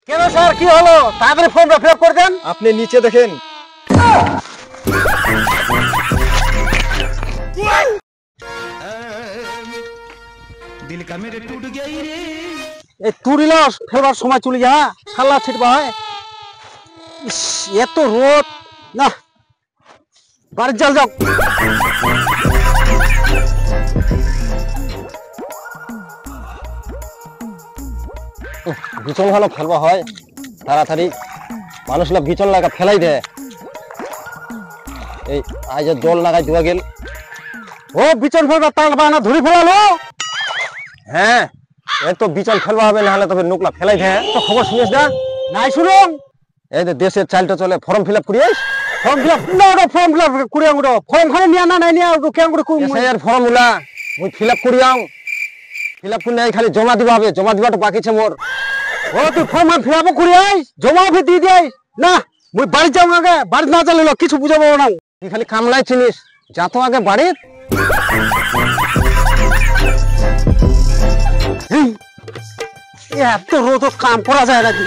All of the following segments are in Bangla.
কেন স্যার কি হলো? তাড়াতাড়ি ফর্মটা ফিল আপ করে দেন। আপনি নিচে দেখেন। दिल का मेरे टूट गया रे। এই তুড়িল ফেলবার সময় চলে যা, খাল্লা ছিটবা হয়। ইস, এত রোদ না, বাড়ি জল যাও। বিচন ভালো ফেলবা হয় তাড়াতাড়ি, মানুষরা বিচন লাগা ফেলাই দেয়। এই আজ জল লাগাই দেওয়া গেল। ও বিচন ফেলবা তার বানা ধরি ফেলালো। হ্যাঁ, এর তো বিচন ফেলবা হবে, না হলে তবে নুকলা ফেলাই দেয়। তো খবর শুনিস না? নাই শুনুন, এই যে দেশের চালটা চলে, ফর্ম ফিল আপ করিস। ফর্ম ফিল আপ না, ফর্ম ফিল আপ করে আঙ্গুটো ফর্ম খানে নিয়া না নাই নিয়া ওটো কেন করে কই এর ফর্ম গুলা মুই ফিল আপ করিয়াং, ফিল আপ করে খালি জমা দিবা হবে, জমা দিবাটা বাকি আছে মোর। ও তুই ফর্ম ফিল আপ করে আইস, জমা ফি দিয়ে দিস না। মুই বাড়ি যাও আগে, বাড়ি না চালিল কিছু বুঝাবো না। তুই খালি কামলাই চিনিস, যা তো আগে বাড়ির। এত রোদ কাম করা যায় নাকি?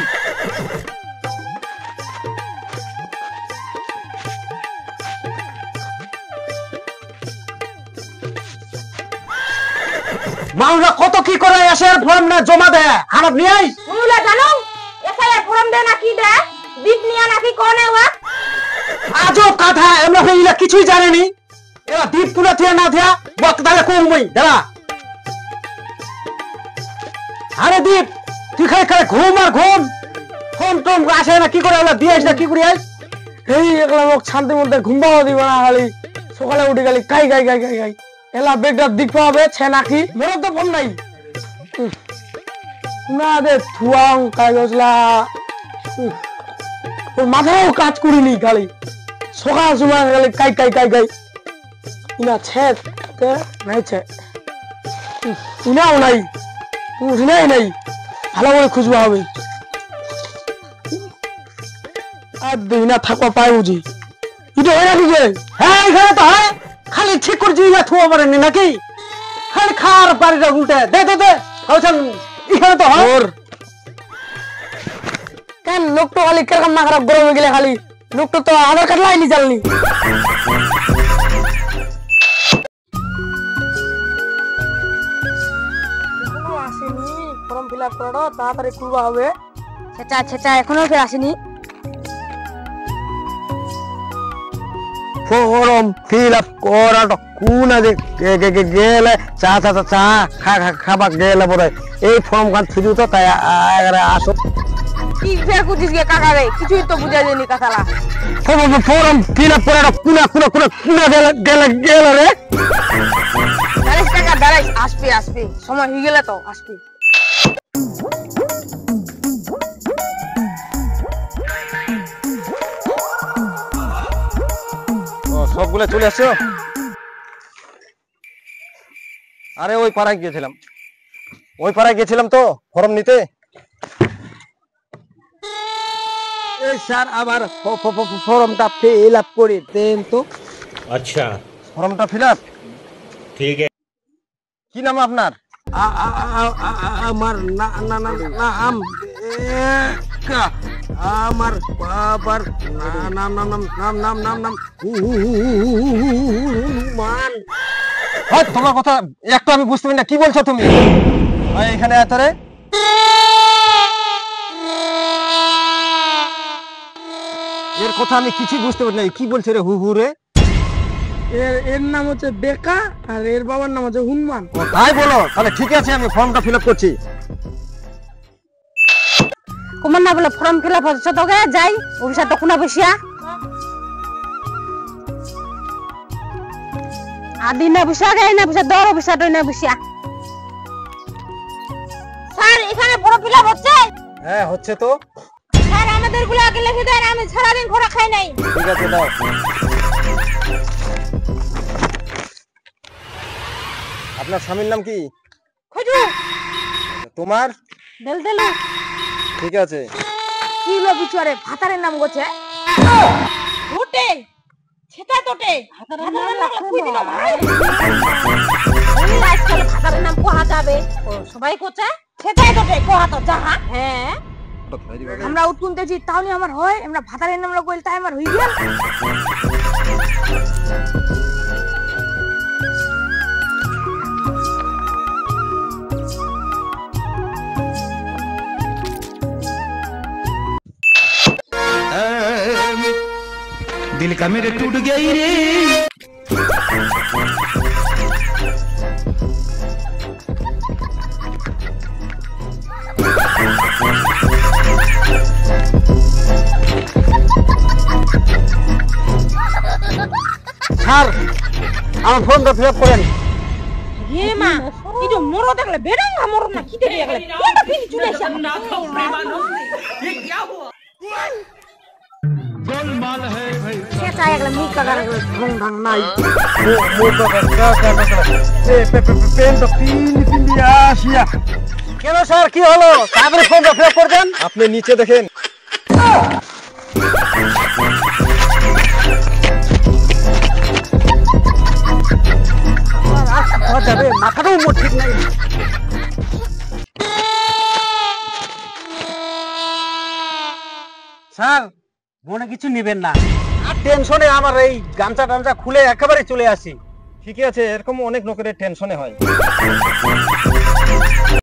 মানুষরা কত কি করে আসে আর ফর্ম না জমা দেয়, খারাপ নিয়ে আইস। মুলা জানো এসআইআর ফর্ম দে না কি দে, বিট নিয়া নাকি কোনে ওয়া আজও কথা আমরা হইলা কিছুই জানেনি। এরা দ্বীপ পুরা থিয়া না থিয়া বক দাঁড়া কমই দাঁড়া। আরে দ্বীপ তুই খালি খালি ঘুম আর ঘুম, ফোন টোন আসে না কি করে ওলা দিয়ে আইস না কি করে আইস। এই একলা লোক শান্তি মধ্যে ঘুমবাও দিব না, খালি সকালে উঠে গেলি কাই গাই গাই গাই গাই এলা বেগটা দিক পাবে ছে নাকি মোর তো ফোন নাই না দে থুয়াং কাই গছলা। ওর মাথাও কাজ করিনি, খালি সকাল সময় খালি কাই কাই কাই কাই ইনা ছে নাই ছে ইনাও নাই নাই নাই ভালো করে খুঁজবা হবে। আর দুই না থাকবা পাই বুঝি এটা হয় নাকি? হ্যাঁ এখানে তো হয়, খালি ঠিক করে জিনা থুয়া পারেনি নাকি? খালি খার বাড়িটা উল্টে দে দে দে এখানে তো হয়। কেন লোক তো খালি কিরকম না খারাপ গরমে গেলে খালি লোকটা তো আধার কার্ড লাইনি জানলি। আসেনি ফর্ম ফিল আপ করো, তাড়াতাড়ি করবা হবে। ছেটা ছেটা এখনো ফের আসেনি। ফর্ম ফিল আপ করাটা কোন আগে গেলে চা চা চা খা খাবা গেলে পরে এই ফর্ম কান থুজু তো তাই আসো। কি ফের কুচিস গে কাকা রে, কিছুই তো বুঝা যায়নি কথালা। ফর্ম ফিল আপ করাটা কোনা কোনা কোনা কোনা গেলে গেলে রে। 40 টাকা দাঁড়াই, আসবে আসবে, সময় হয়ে গেলে তো আসবে। সবগুলো চলে আসছো? আরে ওই পাড়ায় গিয়েছিলাম তো ফর্ম নিতে। এই স্যার আবার ফর্মটা ফিল আপ করে দেন তো। अच्छा ফর্মটা ফিল আপ ठीक है। কি নাম আপনার? আমার নাম আমার বাবার নাম মান। তোমার কথা একটু আমি বুঝতে পারি না, কি বলছো তুমি? এখানে এত রে এর কথা আমি কিছুই বুঝতে পারি না, কি বলছে রে হু হু রে? এর নাম হচ্ছে বেকা আর এর বাবার নাম হচ্ছে হুনমান। তাই বলো, তাহলে ঠিক আছে আমি ফর্মটা ফিল আপ করছি। কুমার না বলে ফর্ম ফিল আপ হচ্ছে তোকে যাই অফিসে তো কোনা বসিয়া আদি না বসা গাই না বসা দর অফিসে তো না বসিয়া। স্যার এখানে ফর্ম ফিল আপ হচ্ছে? হ্যাঁ হচ্ছে তো। স্যার আমাদের গুলো আগে লিখে দেন, আমি সারা দিন খোরা খাই নাই। ঠিক আছে দাও। আপনার স্বামীর নাম কি? খুজু তোমার? দেলদেলু। ঠিক আছে। কি লো বিচরে ভাতারের নাম গোছে ওটে সেটা তোটে ভাতারের নাম কই দিল ভাই। উনি আজকাল ভাতারের নাম কোহা যাবে, ও সবাই কোচে সেটাই তোটে কোহা তো যাহা। হ্যাঁ আমরা উঠকুনতেছি তাহলে আমার হয়, আমরা ভাতারের নাম কইল তাই আমার হই গেল। दिल का मेरे टूट गया ही रे। স্যার আমার ফর্মটা ফিল আপ করেন। এ মা এই যে মরো দেখলে বেড়াঙ্গা মরো না কি দেখলে দেখলে কোনটা ফিনি চলে আসে সে চাই একলা মুখ কাগার ঘুম ভাঙ নাই পেন তো পিন্দি আসিয়া। কেন স্যার কি হলো? তারপরে ফর্মটা ফিল আপ করবেন। আপনি নিচে দেখেন। যাবে মাথাটাও মোট ঠিক নাই। স্যার মনে কিছু নেবেন না, আর টেনশনে আমার এই গামছা টামছা খুলে একেবারে চলে আসি। ঠিক আছে, এরকম অনেক লোকের টেনশনে হয়।